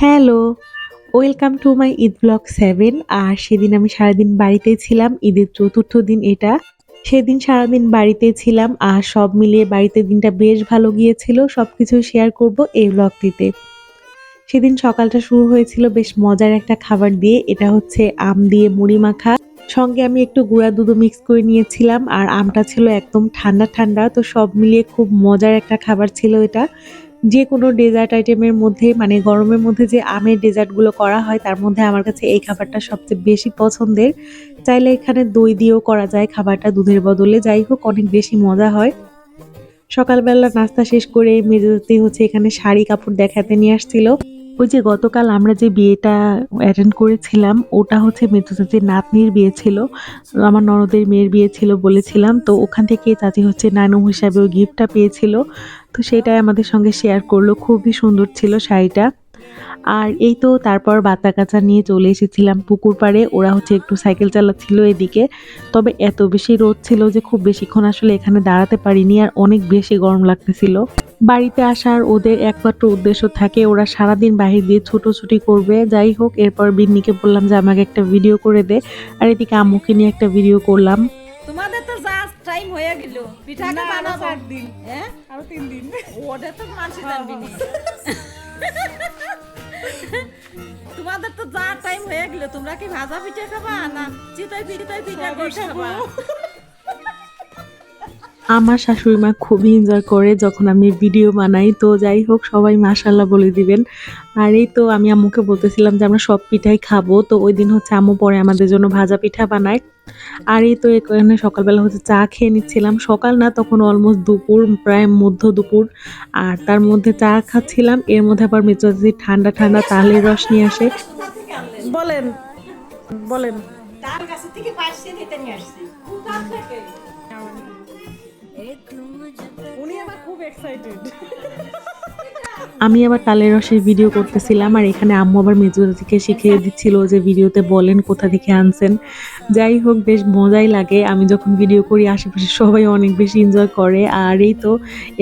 Hello! Welcome to my Eid blog 7। আর সেদিন আমি সারাদিন বাড়িতেই ছিলাম। ঈদের ৪র্থ দিন এটা। সেদিন সারাদিন বাড়িতেই ছিলাম আর সব মিলিয়ে বাড়িতে দিনটা বেশ ভালো গিয়েছিল। সবকিছু শেয়ার করব এই ব্লগটিতে। সেদিন সকালটা শুরু হয়েছিল বেশ মজার একটা খাবার দিয়ে। এটা হচ্ছে আম দিয়ে মুড়ি মাখা। সঙ্গে আমি একটু গুঁড়া দুধও মিক্স করে নিয়েছিলাম আর আমটা ছিল একদম ঠান্ডা, ঠান্ডা। তো সব মিলিয়ে খুব মজার একটা খাবার ছিল এটা। যেকোনো ডেজার্ট আইটেমের মধ্যে মানে গরমের মধ্যে যে আমের ডেজার্টগুলো করা হয় তার মধ্যে আমার কাছে এই খাবারটা সবচেয়ে বেশি পছন্দের। চাইলে এখানে দই দিয়েও করা যায় খাবারটা দুধের বদলে। যাই হোক অনেক বেশি মজা হয়। সকালবেলা নাস্তা শেষ করে মেজোজাতি হচ্ছে এখানে শাড়ি কাপড় দেখাতে নিয়ে আসছিল। ওই যে গতকাল আমরা যে বিয়েটা অ্যাটেন্ড করেছিলাম ওটা হচ্ছে মেজোজাতির নাতনির বিয়ে ছিল। আমার ননদের মেয়ের বিয়ে ছিল বলেছিলাম। তো ওখান থেকে চাচি হচ্ছে নানু হিসাবে ওই গিফটটা পেয়েছিল। তো সেটাই আমাদের সঙ্গে শেয়ার করলো। খুবই সুন্দর ছিল শাড়িটা। আর এই তো তারপর বাচ্চা-কাচ্চা নিয়ে চলে এসেছিলাম পুকুর পাড়ে। ওরা হচ্ছে একটু সাইকেল চালাচ্ছিল এদিকে। তবে এত বেশি রোদ ছিল যে খুব বেশিক্ষণ আসলে এখানে দাঁড়াতে পারিনি আর অনেক বেশি গরম লাগতেছিল। বাড়িতে আসার ওদের একমাত্র উদ্দেশ্য থাকে ওরা সারাদিন বাহির দিয়ে ছুটোছুটি করবে। যাই হোক এরপর বিন্নিকে বললাম যে আমাকে একটা ভিডিও করে দে। আর এদিকে আম্মুকে নিয়ে একটা ভিডিও করলাম। তোমাদের তো জাস্ট টাইম হয়ে গেল পিঠাকে বানাবো 4 দিন হ্যাঁ আরো 3 দিন। ওটা তো মানুষ জানবি নি তোমাদের তো যা টাইম হয়ে গেল তোমরা কি ভাজা পিঠা খাবা না চিতই পিঠা সবই খাবা আমার শাশুড়ি মা খুবই এনজয় করে যখন আমি ভিডিও বানাই। তো যাই হোক সবাই মাশাআল্লাহ বলে দিবেন। আর এই তো আমি আম্মুকে বলতেছিলাম যে আমরা সব পিঠাই খাবো। তো ওই দিন হচ্ছে আম্মু পরে আমাদের জন্য ভাজা পিঠা বানায়। আর এই তো এখানে সকালবেলা হচ্ছে চা খেয়ে নিচ্ছিলাম। সকাল না তখন অলমোস্ট দুপুর প্রায় মধ্য দুপুর। আর তার মধ্যে চা খাচ্ছিলাম। এর মধ্যে আবার মেজদি ঠান্ডা ঠান্ডা তালের রস নিয়ে আসে। বলেন বলেন তার কাছে থেকে পাইছে দিতে নিয়ে আসছি উনি আবার খুব এক্সাইটেড। আমি আবার তালের রসের ভিডিও করতেছিলাম আর এখানে আম্মু আবার মেজদিকে শিখিয়ে দিচ্ছিল যে ভিডিওতে বলেন কোথা থেকে আনছেন। যাই হোক বেশ মজাই লাগে। আমি যখন ভিডিও করি আশেপাশে সবাই অনেক বেশি এনজয় করে। আর এই তো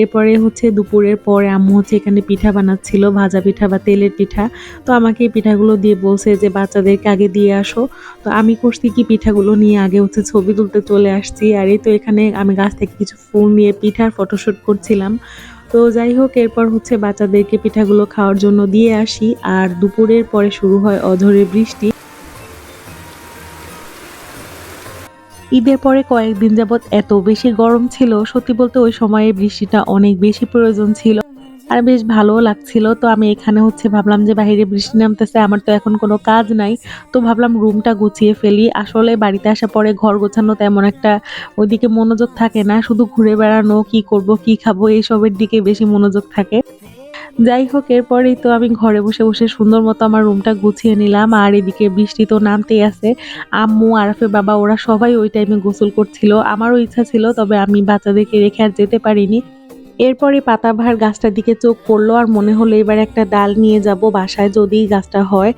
এরপরে হচ্ছে দুপুরের পরে আম্মু হচ্ছে এখানে পিঠা বানাচ্ছিল ভাজা পিঠা বা তেলের পিঠা। তো আমাকে এই পিঠাগুলো দিয়ে বলছে যে বাচ্চাদেরকে আগে দিয়ে আসো। তো আমি করছি কি পিঠাগুলো নিয়ে আগে হচ্ছে ছবি তুলতে চলে আসছি। আর এই তো এখানে আমি গাছ থেকে কিছু ফুল নিয়ে পিঠার ফটোশ্যুট করছিলাম। তো যাই হোক এরপর হচ্ছে বাচ্চাদেরকে পিঠাগুলো খাওয়ার জন্য দিয়ে আসি আর দুপুরের পরে শুরু হয় অঝোরে বৃষ্টি। ঈদের পরে কয়েকদিন যাবৎ এত বেশি গরম ছিল সত্যি বলতে ওই সময়ে বৃষ্টিটা অনেক বেশি প্রয়োজন ছিল আর বেশ ভালোও লাগছিল। তো আমি এখানে হচ্ছে ভাবলাম যে বাইরে বৃষ্টি নামতেছে আমার তো এখন কোনো কাজ নাই। তো ভাবলাম রুমটা গুছিয়ে ফেলি। আসলে বাড়িতে আসার পরে ঘর গোছানো তেমন একটা ওইদিকে মনোযোগ থাকে না, শুধু ঘুরে বেড়ানো কি করব কি খাবো এইসবের দিকে বেশি মনোযোগ থাকে। যাই হোক এরপরেই তো আমি ঘরে বসে বসে সুন্দর মতো আমার রুমটা গুছিয়ে নিলাম আর এদিকে বৃষ্টি তো নামতেই আছে। আম্মু আরাফের বাবা ওরা সবাই ওই টাইমে গোসল করছিল। আমারও ইচ্ছা ছিল তবে আমি বাচ্চাদেরকে রেখে আর যেতে পারিনি। এরপরে পাতাবাহার গাছটার দিকে চোখ পড়লো আর মনে হলো এবার একটা ডাল নিয়ে যাব বাসায় যদি গাছটা হয়।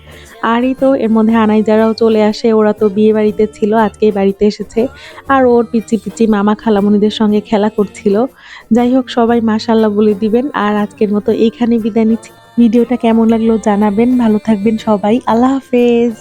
আর এই তো এর মধ্যে আনাই যারাও চলে আসে, ওরা তো বিয়ে বাড়িতে ছিল আজকেই বাড়িতে এসেছে আর ওর পিচি পিচি মামা খালামণিদের সঙ্গে খেলা করছিল। যাই হোক সবাই মাশাআল্লাহ বলে দিবেন আর আজকের মতো এইখানে বিদায় নিচ্ছি। ভিডিওটা কেমন লাগলো জানাবেন। ভালো থাকবেন সবাই। আল্লাহ হাফেজ।